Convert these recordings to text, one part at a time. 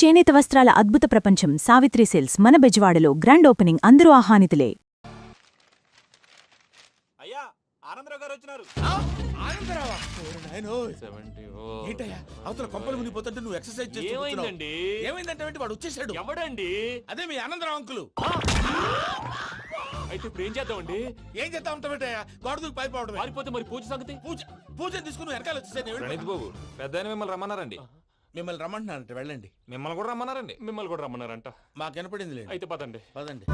చేనేత వస్త్రాల అద్భుత ప్రపంచం సావిత్రి సిల్క్స్ మన బెజవాడలో గ్రాండ్ ఓపెనింగ్ అందరూ ఆహ్వానితులే. అయ్యా ఆనందరావు గారు వచ్చినారు. ఆనందరావా? ఏంటయ్యా అవతల కొంపలు మునిగిపోతుంటే నువ్వు ఎక్సర్సైజ్ చేస్తున్నావు. ఏమైందండి? ఏమైందంటే వాడు వచ్చేసాడు. ఎవడండి? అదే మీ ఆనందరావు అంకులు. అయితే ఇప్పుడు ఏం చేద్దామండి? ఏం చేస్తా ఉంటావేటయ్యా? గోడ దూకి పైపోవడం. పారిపోతే మరి పూజ సంగతి? పూజ తీసుకుని వెనకాల వచ్చేసాను. ప్రణీత్ బాబు పెద్ద మిమ్మల్ని రమ్మన్నారండి. మిమ్మల్ని రమ్మంటున్నానంటే వెళ్ళండి. మిమ్మల్ని కూడా రమ్మన్నారండి. మిమ్మల్ని కూడా రమ్మన్నారంట. మాకు వినపడింది లేదు. అయితే పదండి. పదండి.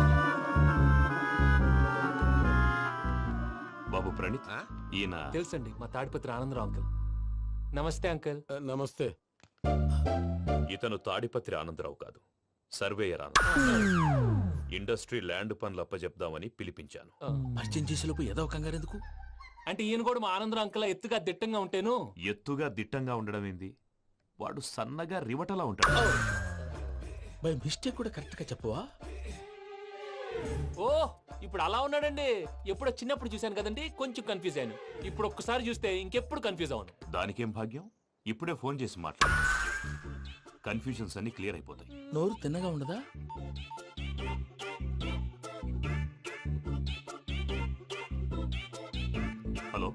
బాబు ప్రణీత్, ఈయన తెలుసండి, మా తాడిపత్రి ఆనందరావు అంకుల్. నమస్తే అంకుల్. నమస్తే. ఇతను తాడిపత్రి ఆనందరావు కాదు, సర్వేయర్ ఆనందరావు. ఇండస్ట్రీ ల్యాండ్ పనులు అప్పచెప్దామని పిలిపించాను. పరిచయం చేసేలోపు ఏదో కంగారు ఎందుకు? అంటే ఈయన కూడా మా ఆనందరావు అంకుల్ ఎత్తుగా దిట్టంగా ఉంటేను. ఎత్తుగా దిట్టంగా ఉండడం ఏంది, వాడు సన్నగా రివటలా ఉంటాడు. బై మిస్టేక్ కూడా కరెక్ట్ గా చెప్పవా? ఓ ఇప్పుడు అలా ఉన్నాడండి. ఎప్పుడో చిన్నప్పుడు చూశాను కదండి, కొంచెం కన్ఫ్యూజ్ అయ్యాను. ఇప్పుడు ఒక్కసారి చూస్తే ఇంకెప్పుడు కన్ఫ్యూజ్ అవును. దానికేం భాగ్యం, ఇప్పుడే ఫోన్ చేసి మాట్లాడు. కన్ఫ్యూజన్స్ అన్ని క్లియర్ అయిపోతాయి. నోరు తిన్నగా ఉండదా? హలో,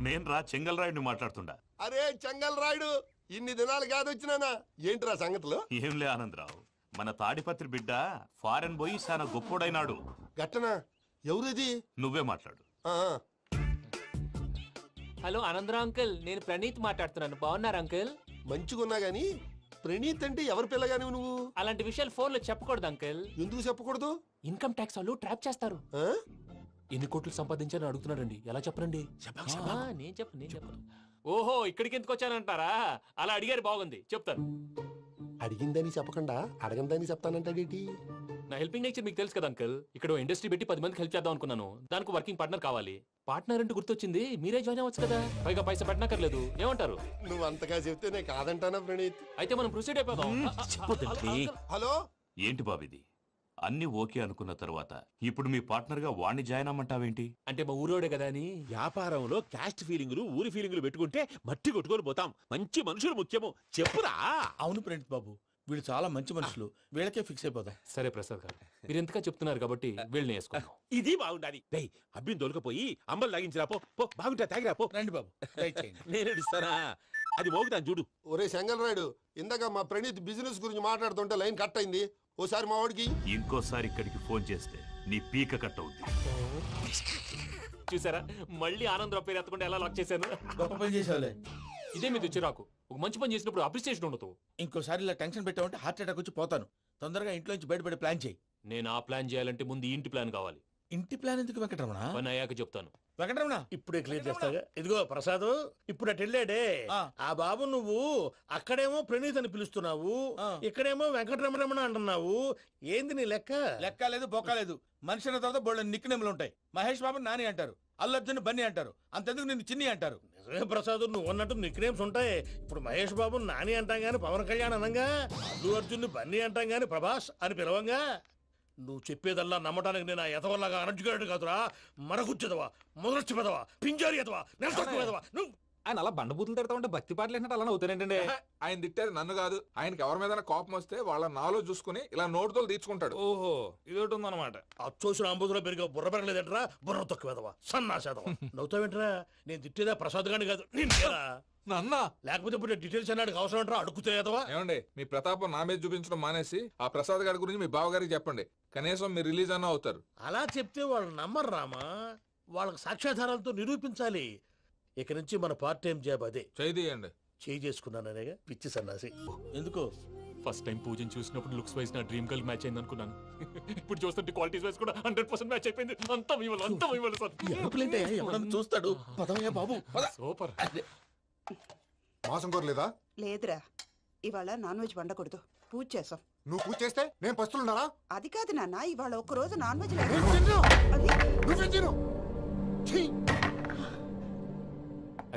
నేను రా చెంగల్రాయుడిని మాట్లాడుతుండా. అరే చెంగల్ రాయుడు, ఇన్ని దినాలు కాదు వచ్చినానా? ఏంట్రా సంగతులు? ఏంలే ఆనందరావు, మన తాడిపత్రి బిడ్డ ఫారెన్ పోయి చాలా గొప్పోడైనాడు. గట్టనా? ఎవరిది? నువ్వే మాట్లాడు. హలో ఆనందరావు అంకుల్, నేను ప్రణీత్ మాట్లాడుతున్నాను. బాగున్నారు అంకుల్? మంచిగున్నా గాని ప్రణీత్ అంటే ఎవరి పిల్లగాని నువ్వు? అలాంటి విషయాలు ఫోన్ లో చెప్పకూడదు అంకుల్. ఎందుకు చెప్పకూడదు? ఇన్కమ్ ట్యాక్స్ వాళ్ళు ట్రాప్ చేస్తారు. ఆ? ఎన్ని కోట్లు సంపాదించాలని అడుగుతున్నారండి. ఎలా చెప్పరండి? నేను చెప్పను. ఓహో, ఇక్కడికి ఎందుకు వచ్చానంటారా? అలా అడిగారు, బాగుంది, చెప్తాను. అడిగిందని చెప్పకుండా అడగందని చెప్తానంటాడేటి? నా హెల్పింగ్ నేచర్ మీకు తెలుసు కదా అంకుల్. ఇక్కడ ఇండస్ట్రీ పెట్టి 10 మందికి హెల్ప్ చేద్దాం అనుకున్నాను. దానికి వర్కింగ్ పార్ట్నర్ కావాలి. పార్ట్నర్ అంటే గుర్తొచ్చింది, మీరే జాయిన్ అవ్వచ్చు కదా. పైగా పైసా పెట్టనక్కర్లేదు. ఏమంటారు? నువ్వు అంతగా చెప్తేనే కాదంటానా ప్రణీత్? అయితే మనం ప్రొసీడ్ అయిపోదాం. హలో, ఏంటి బాబిది, అన్ని ఓకే అనుకున్న తర్వాత ఇప్పుడు మీ పార్ట్నర్ గా వాణ్ణి జాయిన్ అమ్మంటావేంటి? అంటే మా ఊరోడే కదా అని. వ్యాపారంలో క్యాస్ట్ ఫీలింగులు ఊరి ఫీలింగులు పెట్టుకుంటే మట్టి కొట్టుకొని పోతాం. మంచి మనుషులు ముఖ్యము. చెప్పురా. అవును ప్రణీత్ బాబు, వీళ్ళు చాలా మంచి మనుషులు. వీళ్ళకే ఫిక్స్ అయిపోతాం. సరే ప్రసాద్ గారు, మీరు ఎంతగా చెప్తున్నారు కాబట్టి వీళ్ళని వేసుకుందాం. ఇది బాగుండాలి. డై అబ్బిని దొలకపోయి అంబలు లాగించిరా. పో బాగుంటా, తాగిరా పో. రండి బాబు, దయచేయండి. నేను ఇస్తానా? అది మోగుతాను చూడు. ఒరే చెంగల్ రాయుడు, ఇందాక మా ప్రణీత్ బిజినెస్ గురించి మాట్లాడుతుంటే లైన్ కట్ అయింది. ఓసారి మా వాడికి ఇంకోసారి ఇక్కడికి ఫోన్ చేస్తే నీ పీక కట్ అవుద్ది. చూసారా, మళ్ళీ ఆనందరావు పేరు ఎత్తకుండా ఎలా లాక్ చేశాను. గొప్ప పని చేసేవాళ్ళే. ఇదే మీద చిరాకు. ఒక మంచి పని చేసినప్పుడు అప్రిసియేషన్ ఉండదు. ఇంకోసారి ఇలా టెన్షన్ పెట్టామంటే హార్ట్ అటాక్ వచ్చి పోతాను. తొందరగా ఇంట్లో నుంచి బయటపడే ప్లాన్ చేయి. నేను ఆ ప్లాన్ చేయాలంటే ముందు ఈ ఇంటి ప్లాన్ కావాలి. ఇంటి ప్లాన్ ఎందుకు వెంకటరమణ? పని అయ్యాక చెప్తాను. వెంకటరమణ ఇప్పుడే క్లియర్ చేస్తాగా. ఇదిగో ప్రసాద్, ఇప్పుడు అటు వెళ్ళాడే ఆ బాబు, నువ్వు అక్కడేమో ప్రణీత్ అని పిలుస్తున్నావు, ఇక్కడేమో వెంకటరమణ అంటున్నావు. ఏంది నీ లెక్క? లెక్క లేదు, బొక్క లేదు. మనిషి అన్న తర్వాత బోళ్ళ నిక్నెములు ఉంటాయి. మహేష్ బాబు నాని అంటారు, అల్లు అర్జున్ బన్నీ అంటారు, అంతెందుకు నిన్ను చిన్ని అంటారు. నిజమే ప్రసాద్, నువ్వు అన్నట్టు నిక్ నేమ్స్ ఉంటాయి. ఇప్పుడు మహేష్ బాబు నాని అంటాం గాని పవన్ కళ్యాణ్ అనంగా, అల్లు అర్జున్ బన్నీ అంటాం గాని ప్రభాస్ అని పిలవంగా. నువ్వు చెప్పేదల్లా నమ్మటానికి నేను ఆ ఎతవల్లాగా అనర్జుకేటెడ్ కాదురా. మరగుచ్చదవా, మొదలచ్చి పెదవా, పింజారి ఎదవా, నెలసొక్కు పెదవా. నువ్వు ఆయన అలా బండబూతులు తిడతా ఉంటే భక్తి పాటలు ఏంటంటే అలా అవుతానంటే. ఆయన తిట్టేది నన్ను కాదు, ఆయనకి ఎవరి మీద కోపం వస్తే వాళ్ళ నాలో చూసుకుని ఇలా నోటుతో తీర్చుకుంటాడు. ఓహో, ఇదొకటి ఉందన్నమాట. అచ్చోసిన అంబుధులో పెరిగే బుర్ర పెరగలేదంటరా. బుర్ర తొక్కు వెదవా, సన్నాసేదవా. నవ్వుతావేంట్రా? నేను తిట్టేదా ప్రసాద్ గాని కాదు, నిన్నేరా. నన్న లేకపోతే ఇప్పుడు డీటెయిల్స్ అన్నాడు అవసరం అంటారా? అడుగుతాయేదవా. ఏమండి, మీ ప్రతాపం నా మీద చూపించడం మానేసి ఆ ప్రసాద్ గారి గురించి మీ బావగారికి చెప్పండి. కనీసం మీరు రిలీజ్ అన్న అవుతారు. అలా చెప్తే వాళ్ళు నమ్మరు రామా. వాళ్ళకి సాక్ష్యాధారాలతో నిరూపించాలి. ఇక నుంచి మన పార్ట్ టైం జాబ్ అదే. చేయండి. చేయి చేసుకున్నాననేగా పిచ్చి సన్నాసి. ఎందుకు? ఫస్ట్ టైం పూజను చూసినప్పుడు లుక్స్ వైజ్ నా డ్రీమ్ గర్ల్ మ్యాచ్ అయింది అనుకున్నాను. ఇప్పుడు చూస్తుంటే క్వాలిటీస్ వైజ్ కూడా 100% మ్యాచ్ అయిపోయింది. అంతా మీ వల్ల సార్. ఎవడన్నా చూస్తాడు. పదవయ్యా బాబు, పద. సూపర్. మాసం కోరలేదా? లేదురా, ఇవాళ నాన్ వెజ్ వండకూడదు. పూజ చేసాం. నువ్వు పూజ చేస్తే నేను పస్తులున్నారా? అది కాదు నాన్న, ఇవాళ ఒక్కరోజు నాన్ వెజ్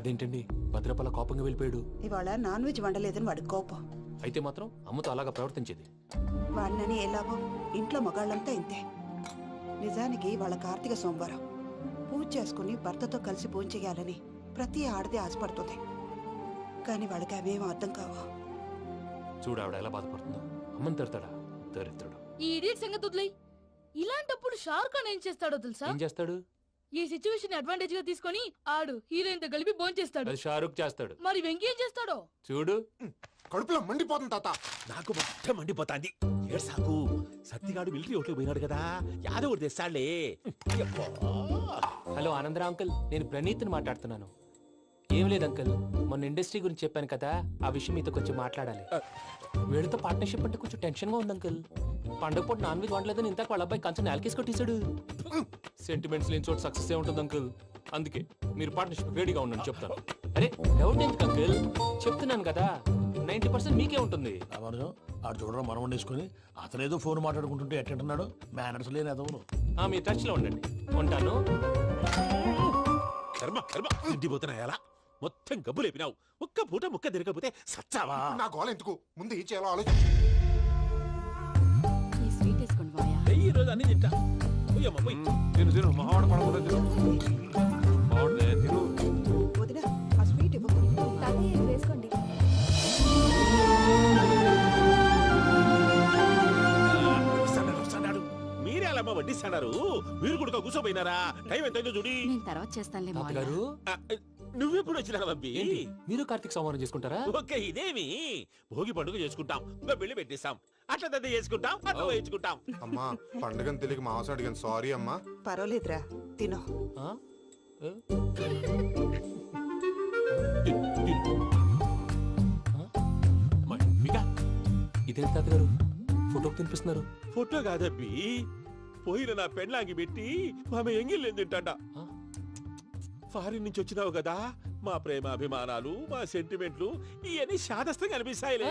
అదేంటండి, భద్రపల కోపంగా వెళ్ళిపోయాడు. ఇవాళ నాన్ వెజ్ వండలేదని వాడి కోపం. అయితే మాత్రం అమ్మతో అలాగా ప్రవర్తించేది. వాడినని ఎలాగో ఇంట్లో మగాళ్ళంతా ఇంతే. నిజానికి వాళ్ళ కార్తీక సోమవారం పూజ చేసుకుని భర్తతో కలిసి పూజ చేయాలని ప్రతి ఆడది ఆశపడుతుంది. కానీ వాళ్ళకి అవేం అర్థం కావు. చూడు ఆవిడ ఎలా బాధపడుతుందో. అమ్మని తిడతాడా దరిద్రుడు. ఈ ఇడియట్ సంగతి వదిలేయ్. ఇలాంటప్పుడు షారుఖ్ ఖాన్ ఏం చేస్తాడో తెలుసా? ఏం చేస్తాడు? ఈ సిచ్యువేషన్ అడ్వాంటేజ్ గా తీసుకొని ఆడు హీరోయిన్ తో కలిపి బోన్ చేస్తాడు. అది షారుఖ్ చేస్తాడు. మరి వెంకీ ఏం చేస్తాడో చూడు. కడుపులో మండిపోతుంది తాత. నాకు మొత్తం మండిపోతాంది. ఏడు సాకు సత్తిగాడు మిలిటరీ ఒకటి పోయినాడు కదా, యాదవ్ ఒకటి తెస్తాడులే. యబ్బా. హలో ఆనందరా అంకుల్, నేను ప్రణీత్ని మాట్లాడుతున్నాను. ఏం లేదు అంకుల్, మొన్న ఇండస్ట్రీ గురించి చెప్పాను కదా, ఆ విషయం మీతో కొంచెం మాట్లాడాలి. వీళ్ళతో పార్ట్నర్షిప్ అంటే కొంచెం టెన్షన్ గా ఉంది అంకుల్. పండగ పూట నాన్ వెజ్ వండలేదని ఇంతకు వాళ్ళ అబ్బాయి కంచెం నేలకేసి కొట్టేశాడు. సెంటిమెంట్స్ లేని చోట సక్సెస్ ఏ ఉంటుంది అంకుల్. అందుకే మీరు పార్ట్నర్షిప్ రెడీగా ఉండండి చెప్తాను. అరే డౌట్ ఎందుకు అంకుల్, చెప్తున్నాను కదా 90% మీకే ఉంటుంది. రామానుజం ఆడు చూడడం మనం వండేసుకుని అతనేదో ఫోన్ మాట్లాడుకుంటుంటే ఎట్టంటున్నాడు. మేనర్స్ లేని అదవును. మీ టచ్ లో ఉండండి. ఉంటాను. కర్మ కర్మ తిండిపోతున్నా ఎలా మొత్తం గబ్బు లేపినావు. ఒక్క పూట ముక్క తిరగకపోతే సచ్చావా? నా గోల ఎందుకు, ముందు ఏం చేయాలో ఆలోచించు. ఈ స్వీట్ వేసుకోండి మాయా. ఈ రోజు అన్ని తింటా. పోయమ్మ పోయి. తిను తిను మావాడు పడకుండా తిను. మావాడే తిను. వదిన ఆ స్వీట్ ఇవ్వకు. వేసుకోండి. వస్తాడు. మీరే అలా వడ్డిస్తాడారు. మీరు కూడా కూర్చోపోయినారా? టైం ఎంతైందో చూడి. నేను తర్వాత చేస్తానులే మావయ్య. గారు ఆ, నువ్వెప్పుడు వచ్చినా బంబి? ఏంటి మీరు కార్తీక్ సంహారం చేసుకుంటారా? ఓకే, ఇదేమి భోగి పండుగ చేసుకుంటాం, ఇంకా పెళ్లి పెట్టేస్తాం, అట్లా దద్ద చేసుకుంటాం, అట్లా వేయించుకుంటాం. అమ్మా పండుగని తెలియక మాంసం అడిగాను, సారీ అమ్మా. పర్వాలేదురా తినో. ఆ? ఏ? మమ్మిగా ఇదేంటి తాతగారు ఫోటోకి తినిపిస్తున్నారు? ఫోటో కాదబ్బి, పోయిన నా పెళ్ళాంగి పెట్టి ఆమె ఎంగిల్లేం తింటాడ. ఆ? ఫారిన్ నుంచి వచ్చినావు కదా, మా ప్రేమ అభిమానాలు, మా సెంటిమెంట్లు ఇవన్నీ శాదస్తంగా అనిపిస్తాయిలే.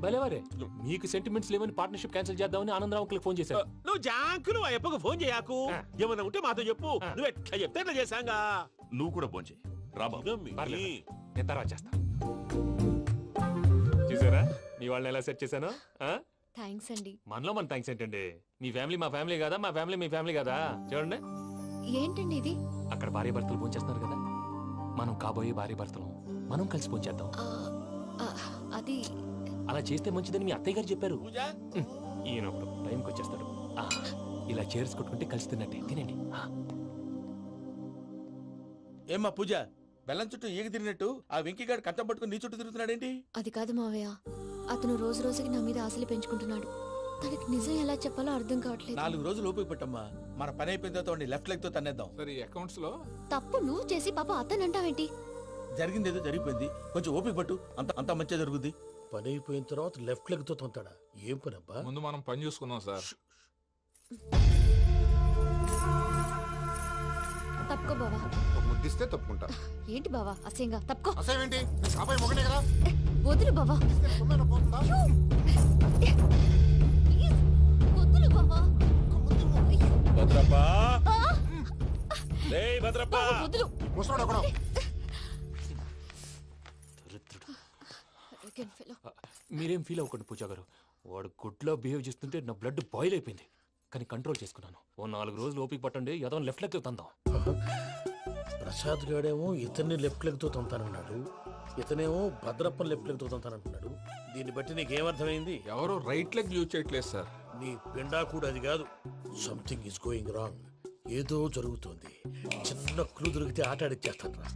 భలేవారే, మీకు సెంటిమెంట్స్ లేవని పార్ట్నర్షిప్ క్యాన్సిల్ చేద్దామని ఆనందరావు అంకుల్ ఫోన్ చేశారు. నువ్వు జాంకులు ఆ ఎప్పకు ఫోన్ చేయకు. ఏమన్నా ఉంటే మాతో చెప్పు. నువ్వు ఎట్లా చెప్తే ఎట్లా చేశాంగా. నువ్వు కూడా భోంచేయి రా బాబు. ఇదమ్మి. పర్లేదు. నేను తర్వాత చేస్తా. చూసారా మీ వాళ్ళని ఎలా సెట్ చేశాను? థ్యాంక్స్ అండి. మనలో మన థ్యాంక్స్ ఏంటండి? మీ ఫ్యామిలీ మా ఫ్యామిలీ కదా, మా ఫ్యామిలీ మీ ఫ్యామిలీ కదా. చూడండి, ఏంటండి ఇది? అక్కడ భార్య భర్తలు భోంచేస్తున్నారు కదా, మనం కాబోయే భార్య భర్తలు మనం కలిసి భోంచేద్దాం. అది అలా చేస్తే మంచిదని మీ అత్తయ్య గారు చెప్పారు. పూజ ఈయన ఒకడు టైంకి వచ్చేస్తాడు. ఇలా చేర్స్ కొట్టుకుంటే కలిసి తిన్నట్టే. తినండి. ఏమ్మా పూజ, బెల్లం చుట్టూ ఈగ తిరిగినట్టు ఆ వెంకీగాడు కట్టం పట్టుకుని నీ చుట్టూ తిరుగుతున్నాడేంటి? అది కాదు మావయ్య, అతను రోజు రోజుకి నా మీద ఆశలు పెంచుకుంటున్నాడు. తనకి నిజం ఎలా చెప్పాలో అర్థం కావట్లేదు. 4 రోజులు ఓపిక పట్టమ్మా, మన పని అయిపోయిన తర్వాత వాడిని లెఫ్ట్ లెగ్ తో తన్నేద్దాం. సరే అకౌంట్స్ లో తప్పు నువ్వు చేసి పాప అతను అంటావేంటి? జరిగింది ఏదో జరిగిపోయింది, కొంచెం ఓపిక పట్టు, అంత మంచిగా జరుగుద్ది. పని అయిపోయిన తర్వాత లెఫ్ట్ లెగ్ తో తొంతాడా? ఏం పని అబ్బా? ముందు మనం పని చూసుకుందాం సార్. తప్పుకో బావా. ఒక ముద్దిస్తే తప్పుకుంటా. ఏంటి బావా అసహ్యంగా? తప్పుకో. అసేమేంటి, అబ్బాయి మొగనే కదా. వదులు బావా. తొమ్మిది పోతుందా? ప్లీజ్, వదులు బావా. భద్రప్ప, రేయ్ భద్రప్ప. బావా, వదులు. ముసలోడు ఒకడు. Arrogant fellow. మీరేం ఫీల్ అవ్వకండి పూజా గారు. వాడు గుడ్లో బిహేవ్ చేస్తుంటే నా బ్లడ్ బాయిల్ అయిపోయింది, కానీ కంట్రోల్ చేసుకున్నాను. ఓ 4 రోజులు ఓపిక పట్టండి, ఏదో లెఫ్ట్ లెగ్ తందాం. ప్రసాద్ గాడేమో ఇతన్ని లెఫ్ట్ లెగ్ తో తొంతానన్నాడు, ఇతనేమో భద్రప్పని లెఫ్ట్ లెగ్ తో తొంతానంటున్నాడు. దీన్ని బట్టి నీకేమర్థమైంది? ఎవరు రైట్ లెగ్ యూజ్ చేయట్లేదు సార్. నీ పిండా కూడా అది కాదు. Something is going wrong. ఏదో జరుగుతోంది. చిన్న క్లూ దొరికితే ఆట ఆడిచ్చేస్తాను రా.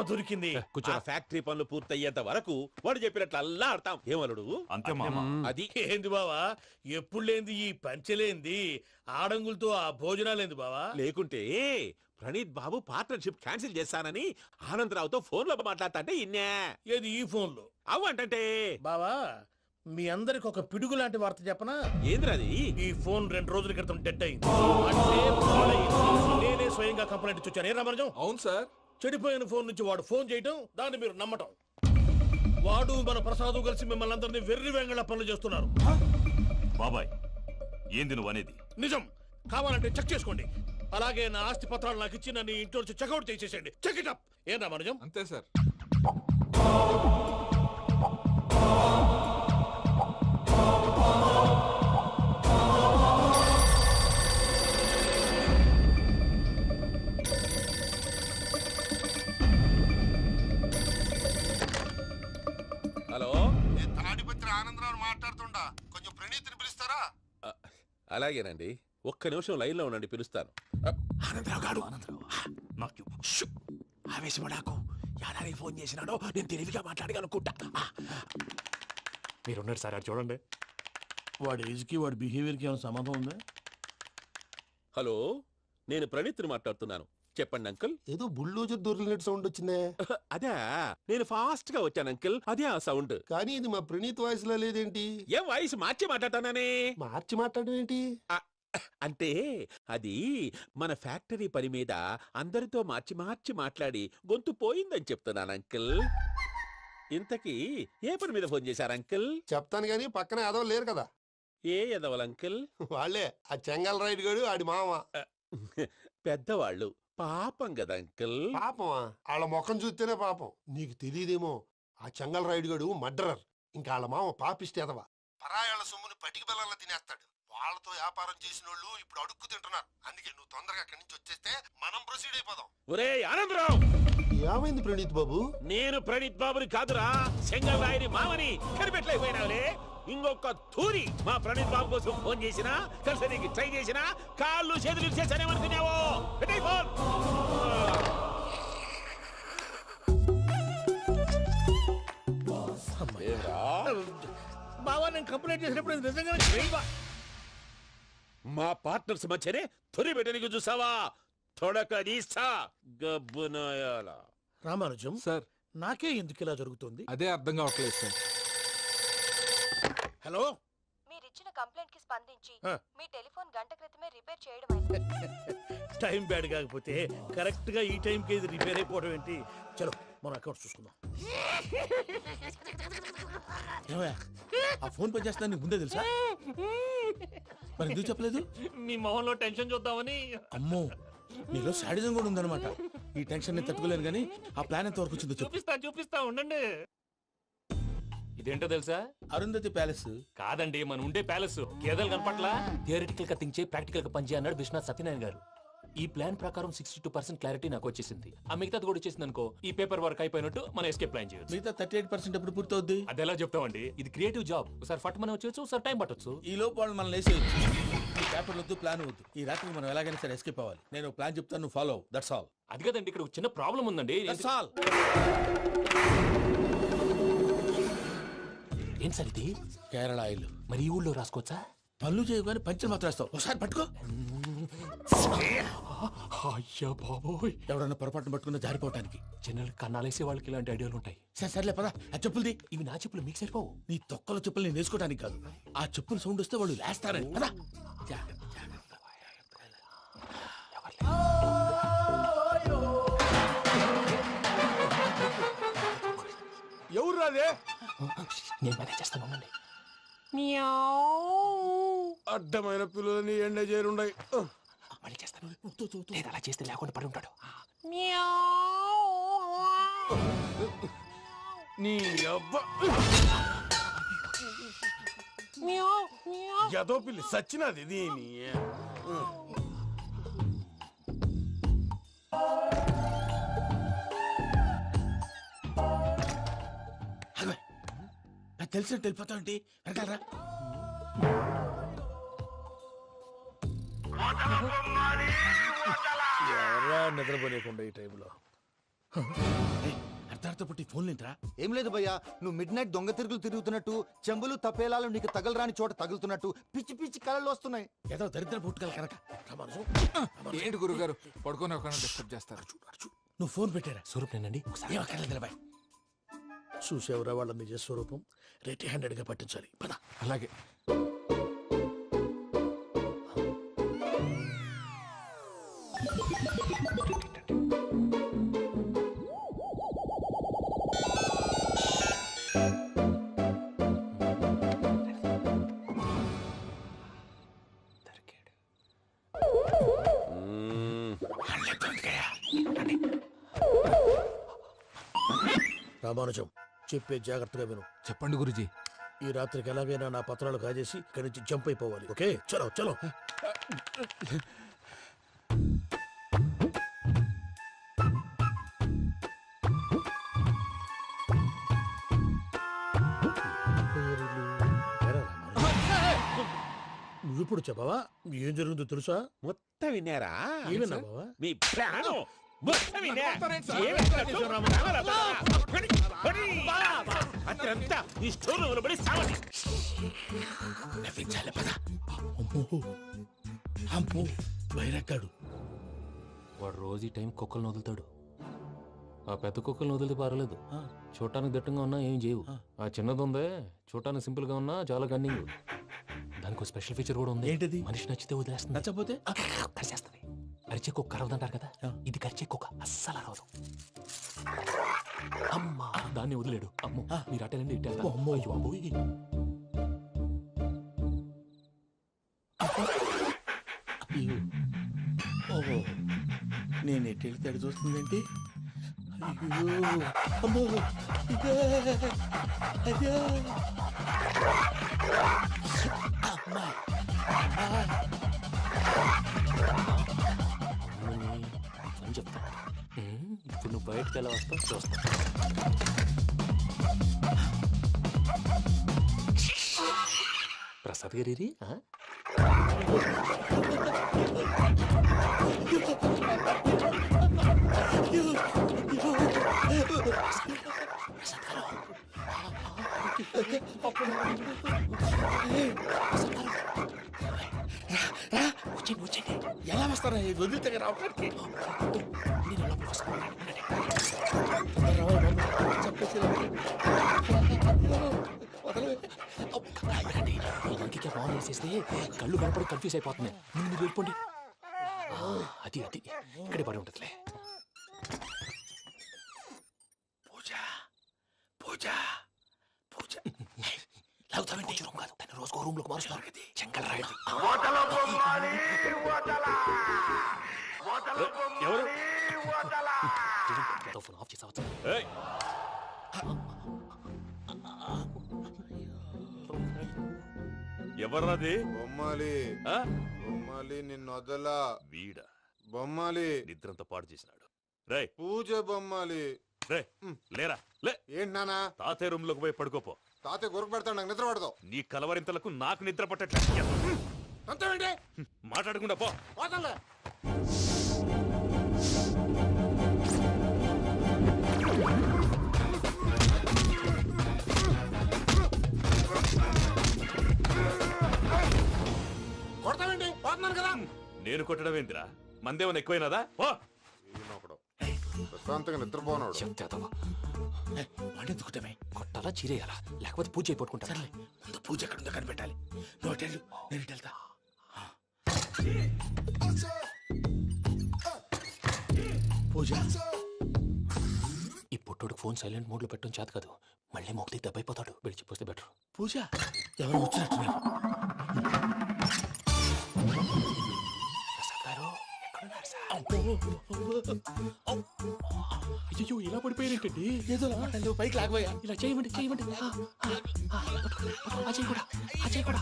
దొరికింది. ఆ ఫ్యాక్టరీ పనులు పూర్తయ్యేంత వరకు వాడు చెప్పినట్లు అల్లా ఆడతాం. ఏమలుడు? అంతే మామ. అది ఏంది బావా, ఎప్పుడు లేంది ఈ పంచలేంది, ఆడంగులతో ఆ భోజనాలేంది బావా? లేకుంటే ప్రణీత్ బాబు పార్ట్నర్షిప్ క్యాన్సిల్ చేస్తానని ఆనందరావుతో ఫోన్ లో మాట్లాడతాంటే ఇన్నే. ఏది ఈ ఫోన్ లో? అవ్వంటే బావా, మీ అందరికి ఒక పిడుగు లాంటి వార్త చెప్పనా? ఏంద్రది? ఈ ఫోన్ 2 రోజుల క్రితం డెడ్ అయింది. అంటే పాడైంది. నేనే స్వయంగా కంప్లైంట్ ఇచ్చి వచ్చాను. ఏ రామరాజం? అవును సార్. చెడిపోయిన ఫోన్ నుంచి వాడు ఫోన్ చేయటం, దాన్ని మీరు నమ్మటం. వాడు మన ప్రసాదు కలిసి మిమ్మల్ని అందరినీ వెర్రి వెంగళ పనులు చేస్తున్నారు. బాబాయ్ ఏంది నువ్వు అనేది? నిజం. కావాలంటే చెక్ చేసుకోండి. అలాగే నా ఆస్తి పత్రాలు నాకు ఇచ్చి నన్ను ఇంట్లో నుంచి చెక్అౌట్ చేసేసండి. Check it up. ఏం రామరాజం? అంతే సార్. నేను తాడిపత్రి ఆనందరావు మాట్లాడుతుండా, కొంచెం ప్రణీతిని పిలుస్తారా? అలాగేనండి, ఒక్క నిమిషం లైన్ లో ఉండండి, పిలుస్తాను. ఆనందరావు గాడు ఆవేశపడాకు. యాదానికి ఫోన్ చేసినాడో నేను తెలివిగా మాట్లాడగలనుకుంటా. మీరున్నారు సార్, అది చూడండి. వాడి ఏజ్కి వాడి బిహేవియర్కి ఏమైనా సంబంధం ఉందా? హలో, నేను ప్రణీత్ని మాట్లాడుతున్నాను. చెప్పండి అంకుల్. ఏదో బుల్డోజర్ దొరికినట్టు సౌండ్ వచ్చిందే. అదే, నేను ఫాస్ట్ గా వచ్చాను అంకుల్, అదే ఆ సౌండ్. కానీ ఇది మా ప్రణీత్ వాయిస్ లో లేదేంటి? ఏం వాయిస్ మార్చి మాట్లాడతానని? మార్చి మాట్లాడడం ఏంటి? అంటే అది మన ఫ్యాక్టరీ పని మీద అందరితో మార్చి మార్చి మాట్లాడి గొంతు పోయిందని చెప్తున్నాను అంకుల్. ఇంతకీ ఏ పని మీద ఫోన్ చేశారు అంకుల్? చెప్తాను గానీ పక్కన ఏదో లేరు కదా. ఏ ఎదవలు అంకుల్? వాళ్ళే ఆ చెంగల్ రైడ్ గడు ఆడి మామ. పెద్దవాళ్ళు, పాపం కదా అంకుల్. పాపమా? వాళ్ళ ముఖం చూస్తేనే పాపం. నీకు తెలియదేమో, ఆ చెంగల్ రైడ్ గడు మర్డరర్. ఇంకా వాళ్ళ మామ పాపిస్తేదవా. పరాయాళ్ళ సొమ్ముని పటికి బెల్లంలో తినేస్తాడు. వాళ్ళతో వ్యాపారం చేసిన వాళ్ళు ఇప్పుడు అడుక్కు తింటున్నారు. అందుకే నువ్వు తొందరగా అక్కడి నుంచి వచ్చేస్తే మనం ప్రొసీడ్ అయిపోదాం. ఒరే ఆనందరావు! ఏమైంది ప్రణీత్ బాబు? నేను ప్రణీత్ బాబుని కాదురా, సెంగల్ రాయని మామని. కనిపెట్టలేకపోయినావులే. ఇంకొక తూరి మా ప్రణీత్ బాబు కోసం ఫోన్ చేసినా, కలిసి ట్రై చేసినా కాళ్ళు చేతులు చేశానేమనుకున్నావో. ఫోన్ బావా, నేను కంప్లైంట్ చేసినప్పుడు ఇది నిజంగానే చేయవా? మా పార్ట్నర్స్ మధ్యనే తొలి పెట్టడానికి చూసావా? తొడక నీస్తా గబ్బునాయాల. రామానుజం సార్, నాకే ఎందుకు ఇలా జరుగుతుంది? అదే అర్థం కావట్లేదు సార్. హలో, మీరిచ్చిన కంప్లైంట్ కి స్పందించి ఆ. మీ టెలిఫోన్ గంట క్రితమే రిపేర్ చేయడం టైం బ్యాడ్ కాకపోతే కరెక్ట్ గా ఈ టైంకి ఇది రిపేర్ అయిపోవడం ఏంటి? చలో మన అకౌంట్ చూసుకుందాం. ఏమయ్యా, ఆ ఫోన్ పని చేస్తున్నా నీకు ముందే తెలుసా? మరి ఎందుకు చెప్పలేదు? మీ మొహంలో టెన్షన్ చూద్దామని. అమ్మో, నీలో శాడిజం కూడా ఉందన్నమాట. ఈ టెన్షన్ ని తట్టుకోలేను కానీ ఆ ప్లాన్ ఎంత వరకు వచ్చిందో చెప్పు. చూపిస్తా ఉండండి. ఇదేంటో తెలుసా? అరుంధతి ప్యాలెస్ కాదండి, మన ఉండే ప్యాలెస్. గేదెలు కనపట్లా? థియరిటికల్ గా థింక్ చేయి, ప్రాక్టికల్ గా పనిచేయ అన్నాడు విశ్వనాథ్ సత్యనారాయణ గారు. ఈ ప్లాన్ ప్రకారం 62% క్లారిటీ నాకు వచ్చేసింది. ఆ మిగతాది కూడా వచ్చేసింది అనుకో, ఈ పేపర్ వర్క్ అయిపోయినట్టు మనం ఎస్కేప్ ప్లాన్ చేయొచ్చు. మిగతా 38% ఎప్పుడు పూర్తవుద్ది? అది ఎలా చెప్తామండి? ఇది క్రియేటివ్ జాబ్. ఒకసారి ఫట్ మనం వచ్చేయచ్చు, ఒకసారి టైం పట్టొచ్చు. ఈ లోపు వాళ్ళు మనం లేసేయచ్చు. ఈ పేపర్ వద్దు, ప్లాన్ వద్దు. ఈ రాత్రికి మనం ఎలాగైనా సరే ఎస్కేప్ అవ్వాలి. నేను ప్లాన్ చెప్తాను, నువ్వు ఫాలో. That's all. అది కదండి, ఇక్కడ ఒక చిన్న ప్రాబ్లం ఉందండి. That's all. ఏం సార్ ఇది? కేరళ ఆయిల్. మరి ఈ ఊళ్ళో రాసుకోవచ్చా? పనులు చేయవు కానీ పంచలు మాత్రం వేస్తావు. ఒకసారి పట్టుకో. అయ్యా బాబోయ్, ఎవడన్నా పొరపాటున పట్టుకున్న జారిపోవటానికి. జనరల్ కన్నాలేసే వాళ్ళకి ఇలాంటి ఐడియాలు ఉంటాయి. సర్లే పదా, ఆ చెప్పులది. ఇవి నా చెప్పులు, మీకు సరిపోవు. నీ తొక్కల చెప్పులు నేను వేసుకోవడానికి కాదు, ఆ చెప్పులు సౌండ్ వస్తే వాళ్ళు లేస్తారని. పదా. ఎవరు రాదే? నేను మేనేజ్ చేస్తాను, ఉండండి. అడ్డమైన పిల్లలని ఎండ చేరుండయి. మళ్ళీ చేస్తాను. లేదు, అలా చేస్తే లేకుండా పడి ఉంటాడు. నీ అబ్బ ఎదో పిల్లి సచ్చినది దీని. నాకు తెలిసినట్టు వెళ్ళిపోతావంటి. వెనకాలరా. ఎవరా నిద్రపోలేకుండా ఈ టైంలో? అర్ధార్థ పుట్టి ఫోన్ లేంట్రా. ఏం లేదు భయ్యా, నువ్వు మిడ్ నైట్ దొంగ తిరుగులు తిరుగుతున్నట్టు, చెంబులు తపేలాలు నీకు తగలరాని చోట తగులుతున్నట్టు పిచ్చి పిచ్చి కళలు వస్తున్నాయి. ఏదో దరిద్ర పుట్టుకల కనుక. ఏంటి గురుగారు పడుకొని ఒక డిస్టర్బ్ చేస్తారు? నువ్వు ఫోన్ పెట్టారా? స్వరూప్ నేనండి. నిలబాయ్. చూసేవరా వాళ్ళ నిజ స్వరూపం. రెట్టి హ్యాండెడ్ గా పట్టించాలి. పద. అలాగే. రామానుజం, చెప్పే జాగ్రత్తగా విను. చెప్పండి గురుజీ. ఈ రాత్రికి ఎలాగైనా నా పత్రాలు కాజేసి ఇక్కడి నుంచి జంప్ అయిపోవాలి. ఓకే, చలో చలో. నువ్విప్పుడు చెప్పవా ఏం జరుగుతుందో తెలుసా? మొత్తం విన్నారా? ఏమన్నా బావా? మీ ప్రాణం మొత్తం విన్నా? అత్రంతా ఈ స్టోర్ రూమ్ పడి సావండి. నవ్వించాలి పద. అమ్మో బయరక్కాడు. వాడు రోజు ఈ టైం కుక్కలను వదులుతాడు. ఆ పెద్ద కుక్కలను వదిలితే పర్వాలేదు, చూడటానికి దట్టంగా ఉన్నా ఏం చేయవు. ఆ చిన్నది ఉందే, చూడటానికి సింపుల్ గా ఉన్నా చాలా గన్నింగ్. దానికి స్పెషల్ ఫీచర్ కూడా ఉంది. ఏంటిది? మనిషి నచ్చితే వదిలేస్తుంది, నచ్చపోతే కరిచేస్తుంది. అరిచే కుక్క అరవదంటారు కదా, ఇది కరిచే కుక్క అస్సలు అరవదు. అమ్మా దాన్ని వదిలేడు. అమ్మో మీరు అటెండి ఇట్టే. అమ్మో అయ్యో అమ్మోయ్. ఓహో నేను ఎటు వెళ్తే అటు చూస్తుందేంటి? అయ్యో అమ్మో ఇదే అదే అమ్మా అని చెప్తా. ఇప్పుడు నువ్వు బయటకు ఎలా వస్తావు చూస్తా. ప్రసాద్ గారి వచ్చేయండి. ఎలా వస్తారా వదిలితే రావడానికి? ఫోన్ చేసేస్తే కళ్ళు కనపడి కన్ఫ్యూజ్ అయిపోతున్నాయి. మీరు వెళ్ళిపోండి. అది అది ఇక్కడే పడి ఉంటుందిలే. పూజ పూజ పూజ లాగుతామంటే రూమ్ కాదు, తన రోజుకో రూమ్ లోకి మారుస్తున్నారు కదా. చెంకల్ రాయుడు ఎవరు? ఫోన్ ఆఫ్ చేసావచ్చు. ఎవర్రాది? బొమ్మాలి బొమ్మాలి నిన్ను వదలా. వీడా బొమ్మాలి నిద్రంతా పాడు చేసినాడు. రే పూజ బొమ్మాలి. రే లేరా లే. ఏంటి నానా? తాతయ్య రూమ్ లోకి పోయి పడుకోపో. తాతయ్య గురకు పెడతాడు, నాకు నిద్ర పడతావు. నీ కలవరింతలకు నాకు నిద్ర పట్టట్లేదు. అంతేంటి? మాట్లాడకుండా పో. పోతాలే. కొడతావేంటి? పోతున్నాను కదా. నేను కొట్టడం ఏంటిరా? మందేమన్నా ఎక్కువైనదా? పో. ప్రశాంతంగా నిద్రపోనాడు. చెప్తావా వాడెందుకుంటామే? కొట్టాలా చీరేయాలా లేకపోతే పూజ అయిపోట్టుకుంటా. సర్లే ముందు పూజ ఎక్కడుందో కనిపెట్టాలి. నువ్వు అటెళ్ళు, నేను ఇటు వెళ్తా. పూజ ఈ పుట్టోడు ఫోన్ సైలెంట్ మోడ్ లో పెట్టడం చేత కాదు. మళ్ళీ మొక్కి దెబ్బైపోతాడు. వెళ్ళి చెప్పొస్తే బెటర్. పూజ ఎవరు వచ్చినట్టున్నారు? ప్రసాద్ గారు ఎక్కడున్నారు సార్? అయ్యో ఇలా పడిపోయారేంటండి? ఏదో నువ్వు పైకి లాగబోయా. ఇలా చేయమండి చేయమండి. అజయ్ కూడా అజయ్ కూడా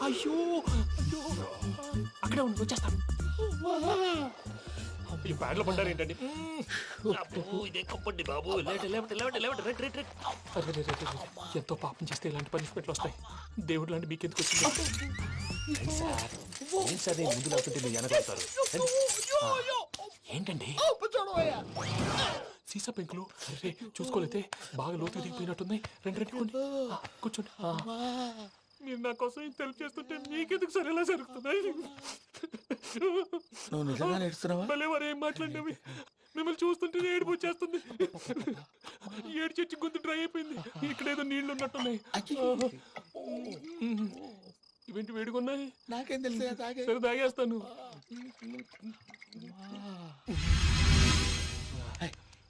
అయ్యో అక్కడే ఉండి వచ్చేస్తాను. ఈ బ్యాడ్లో పడ్డారు ఏంటండి? ఎంతో పాపం చేస్తే ఇలాంటి పనిష్మెంట్లు వస్తాయి. దేవుడు లాంటి మీకెందుకు వచ్చింది? ముందు లేకుంటే మీరు వెనకాడతారు. ఏంటండి సీసా పెంకులు? అరే చూసుకోలేతే బాగా లోతుగా దిగిపోయినట్టున్నాయి. రెండు రెండు కూర్చోండి. మీరు నా కోసం ఇంత హెల్ప్ చేస్తుంటే మీకెందుకు సరే ఎలా జరుగుతున్నాయి? నువ్వు నిజంగా నేర్చుతున్నావా? మళ్ళీ వారు ఏం మాట్లాడినవి మిమ్మల్ని చూస్తుంటే ఏడుపు వచ్చేస్తుంది. ఏడు చెట్టు గొంతు డ్రై అయిపోయింది. ఇక్కడ ఏదో నీళ్లు ఉన్నట్టున్నాయి. ఇవేంటి వేడుకున్నాయి? నాకేం తెలుసు? సరే తాగేస్తాను.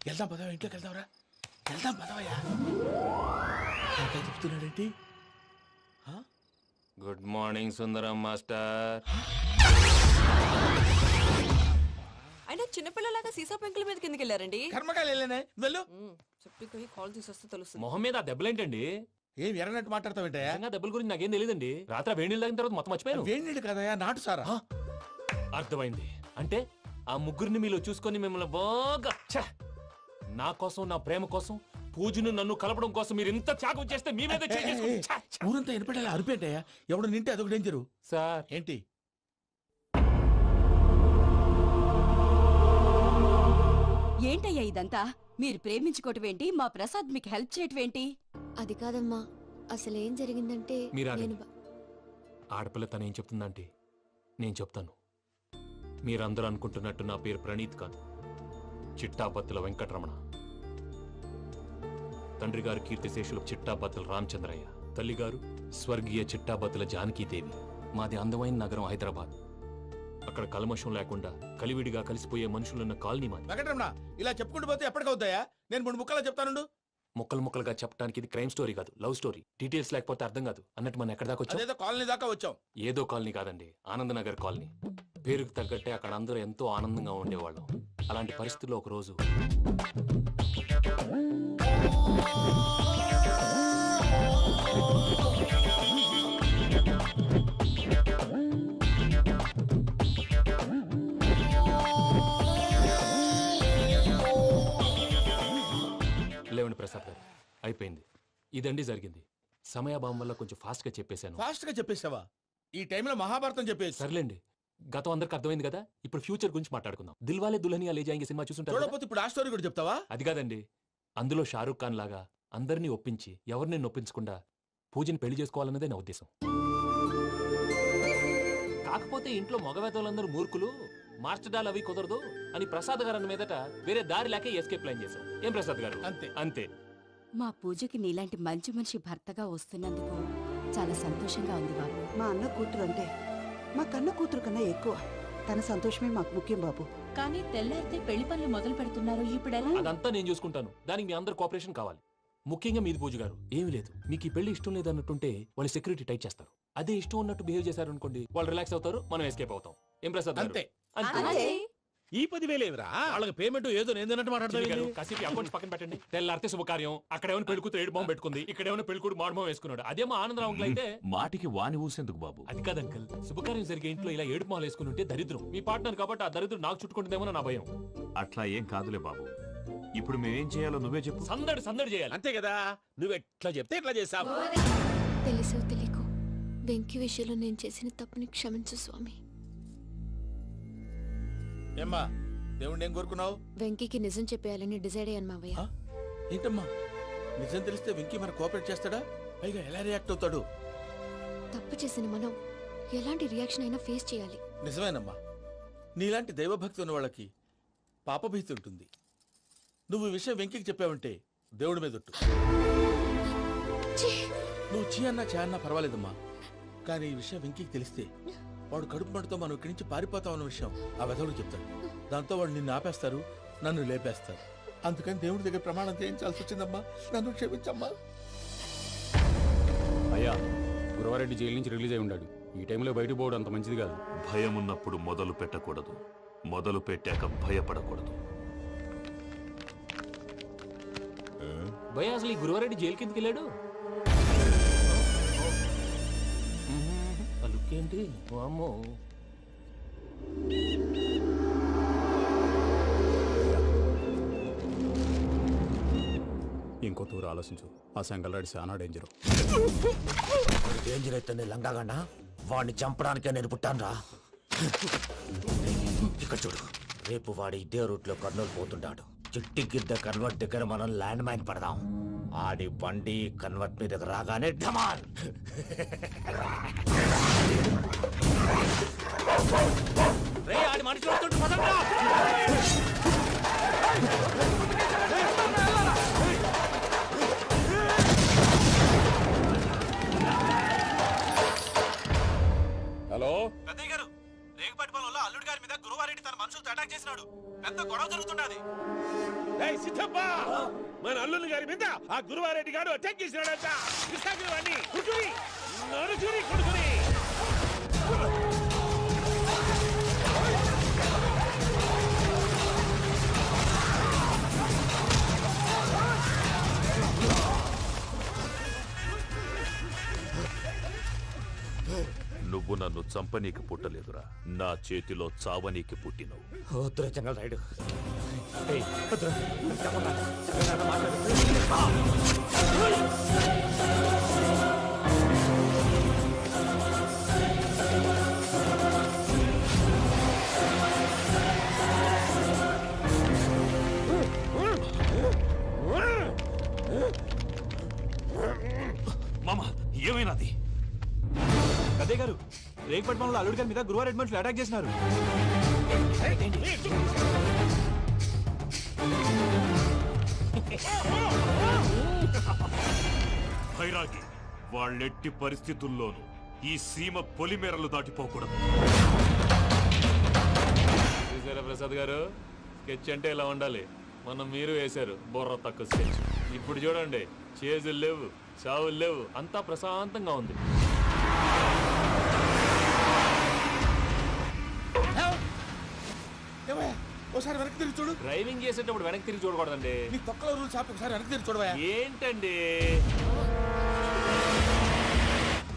వెళ్దాం పదవా, ఇంట్లోకి వెళ్దాంరా. వెళ్దాం పదవయ్యా. చెప్తున్నాడేంటి? గుడ్ మార్నింగ్ సుందరం మాస్టర్. అయినా చిన్నపిల్లలాగా సీసా పెంకుల మీద కిందకి వెళ్ళారండి. కర్మకాయలు వెళ్ళానే వెళ్ళు. చెప్పి కాల్ తీసొస్తే తెలుస్తుంది. మొహం మీద ఆ దెబ్బలేంటండి? ఏం ఎర్రనట్టు మాట్లాడతావేంటయ్యా? దెబ్బల గురించి నాకేం తెలియదండి. రాత్రి వేడి నీళ్ళు తాగిన తర్వాత మొత్తం మర్చిపోయాను. వేడి నీళ్ళు కదయా, నాటు సారా. అర్థమైంది. అంటే ఆ ముగ్గురిని మీలో చూసుకొని మిమ్మల్ని బాగా నా కోసం నా ప్రేమ కోసం పూజను నన్ను కలపడం కోసం మీరు ఇంత త్యాగం చేస్తే మీ మీద ఊరంతా వినపడేలా అరిపేంటయ్యా ఎవడు నింటే అదొక డేంజరు. సార్ ఏంటి ఏంటయ్యా ఇదంతా? మీరు ప్రేమించుకోవటం ఏంటి? మా ప్రసాద్ మీకు హెల్ప్ చేయటం ఏంటి? అది కాదమ్మా, అసలు ఏం జరిగిందంటే మీరు నేను ఆగండి. ఆడపిల్ల తను ఏం చెప్తుందంటే నేను చెప్తాను. మీరందరూ అనుకుంటున్నట్టు నా పేరు ప్రణీత్ కాదు, చిట్టాబత్తుల వెంకటరమణ. తండ్రి గారు కీర్తిశేషులు చిట్టాబత్తుల రామచంద్రయ్య, తల్లిగారు స్వర్గీయ చిట్టాబత్తుల జానకీదేవి. మాది అందమైన నగరం హైదరాబాద్. అక్కడ కల్మషం లేకుండా కలివిడిగా కలిసిపోయే మనుషులున్న కాలనీ మాది. వెంకటరమణ ఇలా చెప్పుకుంటూ పోతే ఎప్పటికవుతాయా? నేను 3 ముక్కలా చెప్తానుండు. ముక్కలు ముక్కలుగా చెప్పడానికి ఇది క్రైమ్ స్టోరీ కాదు, లవ్ స్టోరీ. డీటెయిల్స్ లేకపోతే అర్థం కాదు. అన్నట్టు మనం ఎక్కడ దాకా వచ్చాం? అదేదో కాలనీ దాకా వచ్చాం. ఏదో కాలనీ కాదండి, ఆనందనగర్ కాలనీ. పేరుకు తగ్గట్టే అక్కడ అందరూ ఎంతో ఆనందంగా ఉండేవాళ్ళం. అలాంటి పరిస్థితుల్లో ఒక రోజు లేవండి ప్రసాద్ గారు, అయిపోయింది. ఇదండి జరిగింది. సమయాభావం వల్ల కొంచెం ఫాస్ట్ గా చెప్పేశాను. ఫాస్ట్ గా చెప్పేసావా? ఈ టైంలో మహాభారతం చెప్పేసి. సర్లేండి, గతం అందరికి అర్థమైంది కదా. ఇప్పుడు ఫ్యూచర్ గురించి మాట్లాడుకుందాం. దిల్వాలే దుల్హనియా లే జాయేంగే సినిమా చూసుంటారు కదా? చూడకపోతే ఇప్పుడు ఆ స్టోరీ కూడా చెప్తావా? అది కాదండి, అందులో షారూక్ ఖాన్ లాగా అందరినీ ఒప్పించి ఎవరిని నొప్పించకుండా పూజని పెళ్లి చేసుకోవాలన్నదే నా ఉద్దేశం. కాకపోతే ఇంట్లో మగవేతలందరూ మూర్ఖులు, మార్చడాలు అవి కుదరదు అని ప్రసాద్ గారు అన్న మీదట వేరే దారి లేక ఎస్కేప్ ప్లాన్ చేశాం. ఏం ప్రసాద్ గారు? అంతే అంతే. మా పూజకి నీలాంటి మంచి మనిషి భర్తగా వస్తున్నందుకు చాలా సంతోషంగా ఉంది బాబు. మా అన్న కూతురు అంటే మా కన్న కూతురు కన్నా ఎక్కువ. తన సంతోషమే మాకు ముఖ్యం బాబు. కానీ తెల్లారితే పెళ్లి పనులు మొదలు పెడుతున్నారు, ఇప్పుడెలా? అదంతా నేను చూసుకుంటాను. దానికి మీ అందరు కోఆపరేషన్ కావాలి. ముఖ్యంగా మీది పూజ గారు. ఏమీ లేదు, మీకు ఈ పెళ్లి ఇష్టం లేదు అన్నట్టుంటే వాళ్ళు సెక్యూరిటీ టైట్ చేస్తారు. అదే ఇష్టం ఉన్నట్టు బిహేవ్ చేశారు అనుకోండి, వాళ్ళు రిలాక్స్ అవుతారు, మనం ఎస్కేప్ అవుతాం. ఏం ప్రసాద్ గారు? అంతే. అంతే. ఈ 10,000 ఏమిరా? వాళ్ళకి పేమెంట్ ఏదో నేను మాట్లాడతాను. కాసేపు అకౌంట్స్ పక్కన పెట్టండి. తెల్లారితే శుభకార్యం. అక్కడేమైనా పెళ్లి కూతురు 7 బాంబు పెట్టుకుంది, ఇక్కడేమైనా పెళ్లి కూతురు మాడు బాంబు వేసుకున్నాడు. అదేమో ఆనందరావు అంకుల్ అయితే మాటికి వాని ఊసేందుకు బాబు? అది కాదు అంకుల్, శుభకార్యం జరిగే ఇంట్లో ఇలా 7 మాలు వేసుకుని ఉంటే దరిద్రం. మీ పార్ట్నర్ కాబట్టి ఆ దరిద్రం నాకు చుట్టుకుంటుందేమో నా భయం. అట్లా ఏం కాదులే బాబు. ఇప్పుడు మేమేం చేయాలో నువ్వే చెప్పు. సందడి సందడి చేయాలి. అంతే కదా, నువ్వు ఎట్లా చెప్తే ఎట్లా చేసావు. తెలుసో తెలియకో వెంకీ విషయంలో నేను చేసిన తప్పుని క్షమించు స్వామి. ఏమ్మా దేవుణ్ణి ఏం కోరుకున్నావు? వెంకీకి నిజం చెప్పేయాలని డిసైడ్ అయ్యాను మావయ్య. ఏంటమ్మా నిజం తెలిస్తే వెంకీ మన కోఆపరేట్ చేస్తాడా? పైగా ఎలా రియాక్ట్ అవుతాడు? తప్పు చేసిన మనం ఎలాంటి రియాక్షన్ అయినా ఫేస్ చేయాలి. నిజమేనమ్మా, నీలాంటి దైవభక్తి ఉన్న వాళ్ళకి పాపభీతి ఉంటుంది. నువ్వు ఈ విషయం వెంకీకి చెప్పావంటే దేవుడి మీద ఒట్టు. నువ్వు చీ అన్నా చే అన్నా పర్వాలేదమ్మా, కానీ ఈ విషయం వెంకీకి తెలిస్తే వాడు కడుపు మంటతో మనం ఇక్కడి నుంచి పారిపోతాం అన్న విషయం ఆ వెధవుడు చెప్తాడు. దాంతో వాడు నిన్ను ఆపేస్తారు, నన్ను లేపేస్తారు. అందుకని దేవుడి దగ్గర ప్రమాణం చేయించాల్సి వచ్చిందమ్మా. నన్ను క్షమించమ్మా. అయ్యా, గురవారెడ్డి జైలు నుంచి రిలీజ్ అయి ఉన్నాడు. ఈ టైంలో బయటకు పోవడం అంత మంచిది కాదు. భయం ఉన్నప్పుడు మొదలు పెట్టకూడదు, మొదలు పెట్టాక భయపడకూడదు. భయ అసలు ఈ గురువారెడ్డి జైలు కిందకి వెళ్ళాడు. అలుకేంటి వామ్మో. ఇంకో తూరు ఆలోచించు. ఆ సంగల్రాడి చాలా డేంజర్. డేంజర్ అయితే లంగాగండా వాడిని చంపడానికే నేను పుట్టాను రా. ఇక్కడ చూడు, రేపు వాడి ఇదే రూట్ లో కర్నూలు పోతుంటాడు. చిట్టి గిద్ద కన్వర్ట్ దగ్గర మనం ల్యాండ్ మైన్ పడదాం. ఆడి బండి కన్వర్ట్ మీద రాగానే ఢమాన్. ఆడి మనిషి వస్తుంటే పదండ్రా. హలో పెద్దయ్య గారు, రేగుపాటి పొలంలో అల్లుడి గారి మీద గురువారెడ్డి తన మనుషులతో అటాక్ చేసినాడు. పెద్ద గొడవ జరుగుతున్నది. సిద్ధప్ప, మన అల్లుని గారి మీద ఆ గురువారెడ్డి గారు అటాక్ చేసినాడంట. వాడిని కుటురి నడుచురి కొడుకుని. నువ్వు నన్ను చంపనీకి పుట్టలేదురా, నా చేతిలో చావనీకి పుట్టినవు. వద్దురా జంగల్ రైడ్. ఏయ్, వద్దురా. మామ ఏమైనాది? అదే గారు రేగుపట్నంలో అల్లుడి గారి మీద గురువారెడ్డి మనుషులు అటాక్ చేసినారు. భైరాగి వాళ్ళెట్టి పరిస్థితుల్లోనూ ఈ సీమ పొలిమేరలు దాటిపోకూడదు. చూసారా ప్రసాద్ గారు, స్కెచ్ అంటే ఇలా ఉండాలి. మనం మీరు వేశారు బుర్ర తక్కువ స్కెచ్. ఇప్పుడు చూడండి, చేజులు లేవు, చావులు లేవు, అంతా ప్రశాంతంగా ఉంది. ఒకసారి వెనక్కి తిరిగి చూడు. డ్రైవింగ్ చేసేటప్పుడు వెనక్కి తిరిగి చూడకూడదండి. నీ తొక్కలో రూల్స్ ఆపి ఒకసారి వెనక్కి తిరిగి చూడవా. ఏంటండి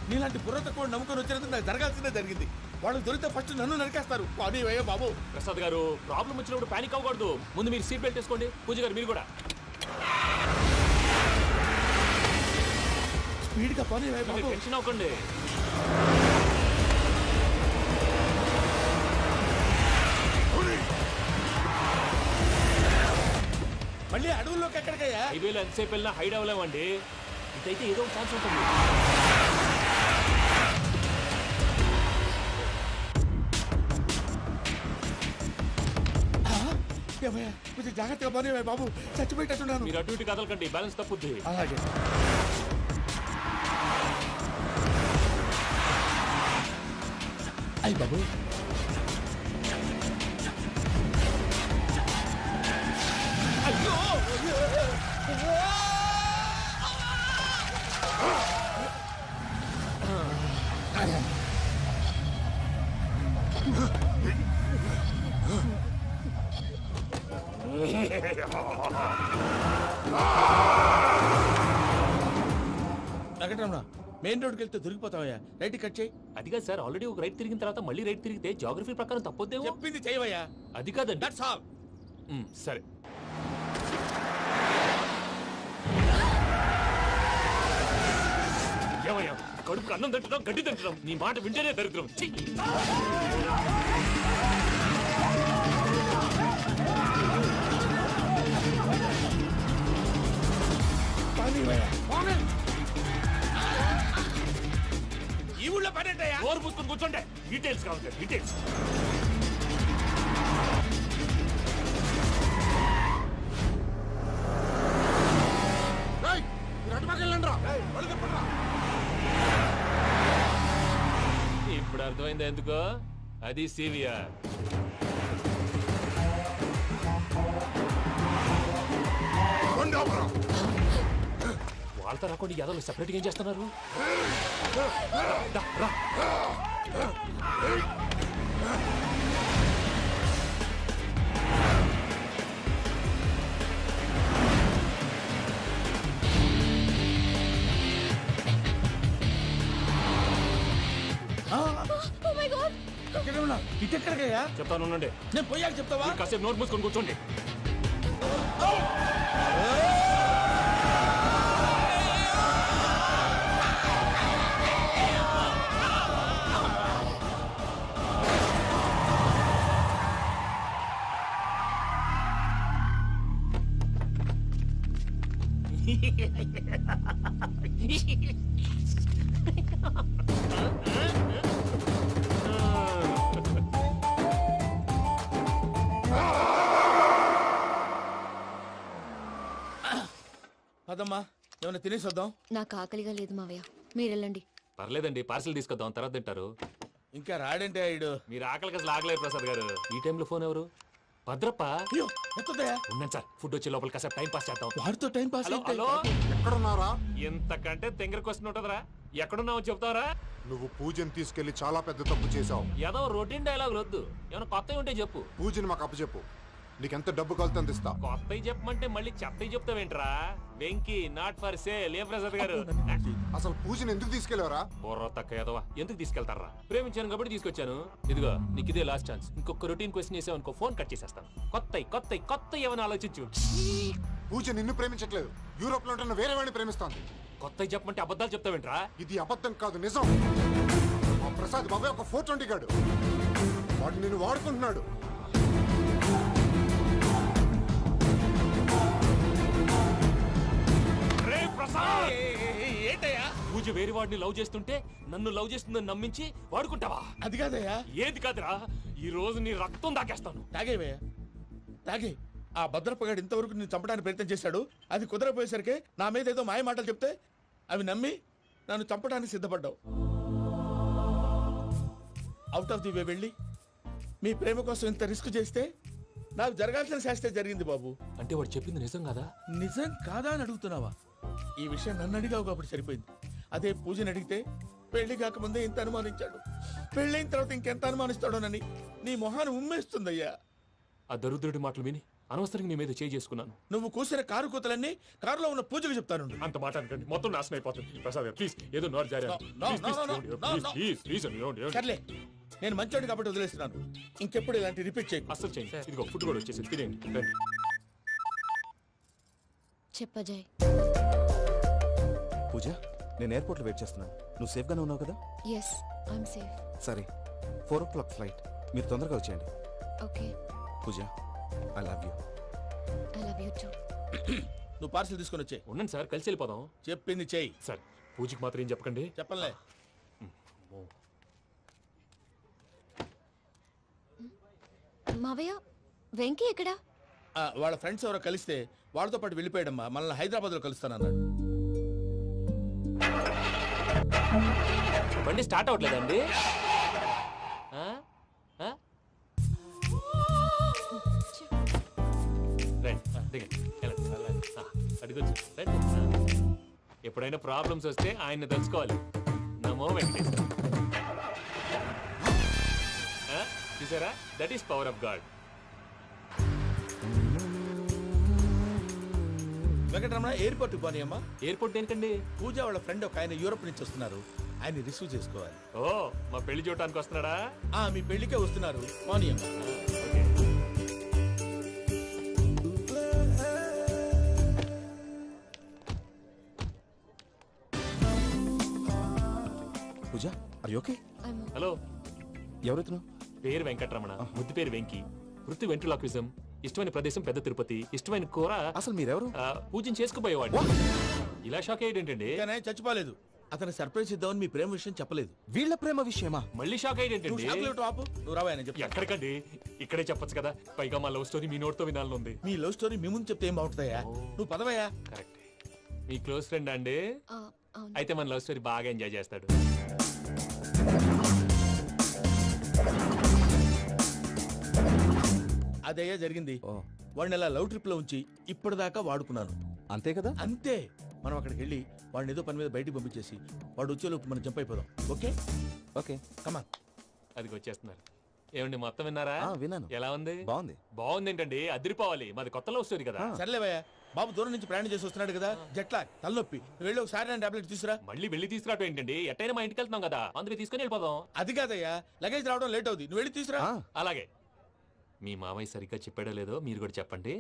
నీలాంటి బుర్ర తక్కువ నమ్ముకొని వచ్చినందుకు నాకు జరగాల్సిందే జరిగింది. వాళ్ళు దొరికితే ఫస్ట్ నన్ను నరికేస్తారు. అది అయ్యో బాబు. ప్రసాద్ గారు, ప్రాబ్లం వచ్చినప్పుడు పానిక్ అవ్వకూడదు. ముందు మీరు సీట్ బెల్ట్ వేసుకోండి. పూజ గారు మీరు కూడా స్పీడ్గా పని బాబు. టెన్షన్ అవ్వకండి. మళ్ళీ అడవుల్లోకి ఎక్కడికయ్యా? హైవేలో ఎంతసేపు వెళ్ళినా హైడ్ అవ్వలేమండి. ఇదైతే ఏదో ఒక ఛాన్స్ ఉంటుంది. కొంచెం జాగ్రత్తగా పని బాబు, చచ్చిపోయేటట్టున్నాను. మీరు అటు ఇటు కదలకండి, బ్యాలెన్స్ తప్పుద్ది. అలాగే. అయ్యి బాబు, అయ్యో వెంకటరమణ, మెయిన్ రోడ్కి వెళ్తే దొరికిపోతావయ్యా. రైట్ కట్ చేయి. అది కాదు సార్, ఆల్రెడీ ఒక రైట్ తిరిగిన తర్వాత మళ్ళీ రైట్ తిరిగితే జాగ్రఫీ ప్రకారం తప్పొద్దేమో. చెప్పింది చేయవయ్యా. అది కాదండి. That's all. సరే. ఏమయ్యా, కడుపుకు అన్నం తింటున్నాం, గడ్డి తింటున్నాం. నీ మాట వింటేనే దరిద్రం. ఈ ఊళ్ళో పని ఏంటయ్యా? ఓరు పుస్తకం కూర్చోండి. డీటెయిల్స్ కావాలి, డీటెయిల్స్. ఇప్పుడు అర్థమైంది ఎందుకో. అది సివిఆర్. వాళ్ళతో రాకుండా యాదవ్ సెపరేట్గా ఏం చేస్తున్నారు? ఇటెక్కడికయ్యా? చెప్తాను ఉండండి. నేను పోయాక చెప్తావా? కాసేపు నోట్ మూసుకొని కూర్చోండి. అదమ్మా, ఏమైనా తినేసి వద్దాం. నాకు ఆకలిగా లేదు మావయ్య, మీరు వెళ్ళండి. పర్లేదండి, పార్సిల్ తీసుకొద్దాం, తర్వాత తింటారు. ఇంకా రాడంటే ఆయుడు. మీరు ఆకలికి అసలు ఆగలేదు ప్రసాద్ గారు. ఈ టైంలో ఫోన్ ఎవరు? భద్రప్ప. ఉన్నాను సార్, ఫుడ్ వచ్చే లోపల కాసేపు టైం పాస్ చేద్దాం. వాడితో టైం పాస్. హలో, ఎక్కడున్నారా? ఇంతకంటే తెంగర క్వశ్చన్ ఉంటుందిరా. ఎక్కడున్నావు చెప్తావరా? నువ్వు పూజని తీసుకెళ్లి చాలా పెద్ద తప్పు చేశావు. ఏదో రొటీన్ డైలాగ్ వద్దు, ఏమైనా కొత్తవి ఉంటే చెప్పు. పూజని మాకు అప్పచెప్పు. నీకెంత డబ్బు కలితే అందిస్తా. కొత్తవి చెప్పమంటే మళ్ళీ చెత్తవి చెప్తావేంట్రా? Venky not for sale. ఏ ప్రసాద్ గారు అసలు పూజని ఎందుకు తీసుకెళ్లేవరా? బుర్ర తక్క ఏదవా, ఎందుకు తీసుకెళ్తారా? ప్రేమించాను కాబట్టి తీసుకొచ్చాను. ఇదిగో నీకు ఇదే లాస్ట్ ఛాన్స్. ఇంకొక రొటీన్ క్వశ్చన్ చేసావు అనుకో, ఫోన్ కట్ చేసేస్తాను. కొత్త ఏమైనా ఆలోచించు. పూజ నిన్ను ప్రేమించట్లేదు, యూరోప్ లో ఉంటున్న వేరే వాడిని ప్రేమిస్తాంది. కొత్తవి చెప్పమంటే అబద్ధాలు చెప్తావేంట్రా? ఇది అబద్ధం కాదు, నిజం. మా ప్రసాద్ బాబాయ్ ఒక 420 గాడు, వాడు నిన్ను వాడుకుంటున్నాడు. ఏంటయ్యా? పూజ వేరే వాడిని లవ్ చేస్తుంటే నన్ను లవ్ చేస్తుందని నమ్మించి వాడుకుంటావా? అది కాదయ్యా. ఏది కాదురా, ఈ రోజు నీ రక్తం దాకేస్తాను. తాగేవయ్యా, తాగే. ఆ భద్రపగాడు ఇంతవరకు నేను చంపడానికి ప్రయత్నం చేశాడు. అది కుదరపోయేసరికి నా మీద ఏదో మాయ మాటలు చెప్తే అవి నమ్మి నన్ను చంపడానికి సిద్ధపడ్డావు. అవుట్ ఆఫ్ ది వే వెళ్ళి మీ ప్రేమ కోసం ఇంత రిస్క్ చేస్తే నాకు జరగాల్సిన శాస్త్రే జరిగింది బాబు. అంటే వాడు చెప్పింది నిజం కదా? నిజం కాదా అని అడుగుతున్నావా? ఈ విషయం నన్ను అడిగావు కాబట్టి సరిపోయింది. అదే పూజని అడిగితే పెళ్లి కాకముందే ఇంత అనుమానించాడు, పెళ్ళైన తర్వాత ఇంకెంత అనుమానిస్తాడోనని నీ మొహాన్ని ఉమ్మేస్తుందయ్యా. ఆ దరిద్రుడి మాటలు విని అనవసరంగా నీ మీద చేయి చేసుకున్నాను. నువ్వు కూసిన కారు కూతలన్నీ కారులో ఉన్న పూజకు చెప్తాను. అంత మాట అనకండి, మొత్తం నాశనం అయిపోతుంది. ప్రసాద్ ప్లీజ్, ఏదో నోరు జారీ. సర్లే, నేను మంచోడు కాబట్టి వదిలేస్తున్నాను. ఇంకెప్పుడు ఇలాంటి రిపీట్ చేయి. అసలు చేయండి. ఇదిగో ఫుడ్ కూడా వచ్చేసి తినేయండి. చెప్పజాయ్. పూజ, నేను ఎయిర్పోర్ట్ లో వెయిట్ చేస్తున్నాను. నువ్వు సేఫ్ గానే ఉన్నావు కదా? Yes, I'm safe. సరే, 4 o'clock ఫ్లైట్. మీరు తొందరగా వచ్చేయండి. Okay. Pooja, I love you. I love you too. నువ్వు పార్సల్ తీసుకొని వచ్చే. ఉండండి సార్, కలిసి వెళ్ళిపోదాం. చెప్పింది చెయ్యి. సార్, పూజకి మాత్రం ఏం చెప్పకండి. చెప్పలే. మావయ్య, వెంకీ ఎక్కడా? వాళ్ళ ఫ్రెండ్స్ ఎవరో కలిస్తే వాళ్ళతో పాటు వెళ్ళిపోయాడమ్మా. మనల్ని హైదరాబాద్ లో కలుస్తానన్నాడు. బండి స్టార్ట్ అవ్వట్లేదండి. ఎప్పుడైనా ప్రాబ్లమ్స్ వస్తే ఆయన్ని తెలుసుకోవాలి. నమో వెంకటేశ్వర. చూసారా, that is power of God. Venkataramana, airport పోనీ అమ్మా. ఎయిర్పోర్ట్ ఏంటండి? పూజ వాళ్ళ ఫ్రెండ్ ఒక ఆయన యూరోప్ నుంచి వస్తున్నారు, ఆయన రిసీవ్ చేసుకోవాలి. ఓ, మా పెళ్లి చూడటానికి వస్తున్నాడా? మీ పెళ్లికే వస్తున్నారు. పోనీ అమ్మా. పూజ, ఆర్ యు ఓకే? హలో, ఎవరెత్తును? పేరు వెంకటరమణ, ముద్దు పేరు వెంకీ, వృత్తి వెంట్రులాక్విజం, ఇష్టమైన ప్రదేశం పెద్ద తిరుపతి, ఇష్టమైన కూర. అసలు మీరెవరు? పూజను చేసుకుపోయేవాడు. ఇలా షాక్ అయ్యేటండి. చచ్చిపోలేదు. అతను సర్ప్రైజ్ ఇద్దామని మీ ప్రేమ విషయం చెప్పలేదు. వీళ్ళ ప్రేమ విషయమా? మళ్ళీ షాక్ అయ్యేటండి. నువ్వు రావా అని చెప్పి. ఎక్కడికండి, ఇక్కడే చెప్పొచ్చు కదా. పైగా మా లవ్ స్టోరీ మీ నోటితో వినాలని ఉంది. మీ లవ్ స్టోరీ మీ ముందు చెప్తే ఏం బాగుంటుందయ్యా? నువ్వు పదవయ్యా. కరెక్ట్. మీ క్లోజ్ ఫ్రెండ్ అండి? అయితే మన లవ్ స్టోరీ బాగా ఎంజాయ్ చేస్తాడు. అదయ్యా జరిగింది. వాడిని అలా లవ్ ట్రిప్ లో ఉంచి ఇప్పటిదాకా వాడుకున్నాను. అంతే కదా? అంతే. మనం అక్కడికి వెళ్ళి వాడిని ఏదో పని మీద బయటికి పంపించేసి వాడు వచ్చేలోపు మనం జంప్ అయిపోదాం. ఓకే ఓకే, కమాన్. అది వచ్చేస్తున్నారు. ఏమండి, మొత్తం విన్నారా? విన్నాను. ఎలా ఉంది? బాగుంది. బాగుంది ఏంటండి, అదిరిపోవాలి. మాది కొత్త లవ్ స్టోరీ కదా. సర్లేవయ్యా, బాబు దూరం నుంచి ప్రయాణం చేసి వస్తున్నాడు కదా, జట్లా తలనొప్పి. వెళ్ళి ఒక సారీ టాబ్లెట్ తీసుకురా. మళ్ళీ వెళ్ళి తీసుకురావటం ఏంటండి? ఎట్టైనా మా ఇంటికి వెళ్తున్నాం కదా, అందుకే తీసుకుని వెళ్ళిపోదాం. అది కాదయ్యా, లగేజ్ రావడం లేట్ అవుతుంది. నువ్వు వెళ్ళి తీసుకురా. అలాగే. మీ మామయ్య సరిగ్గా చెప్పాడో లేదో మీరు కూడా చెప్పండి.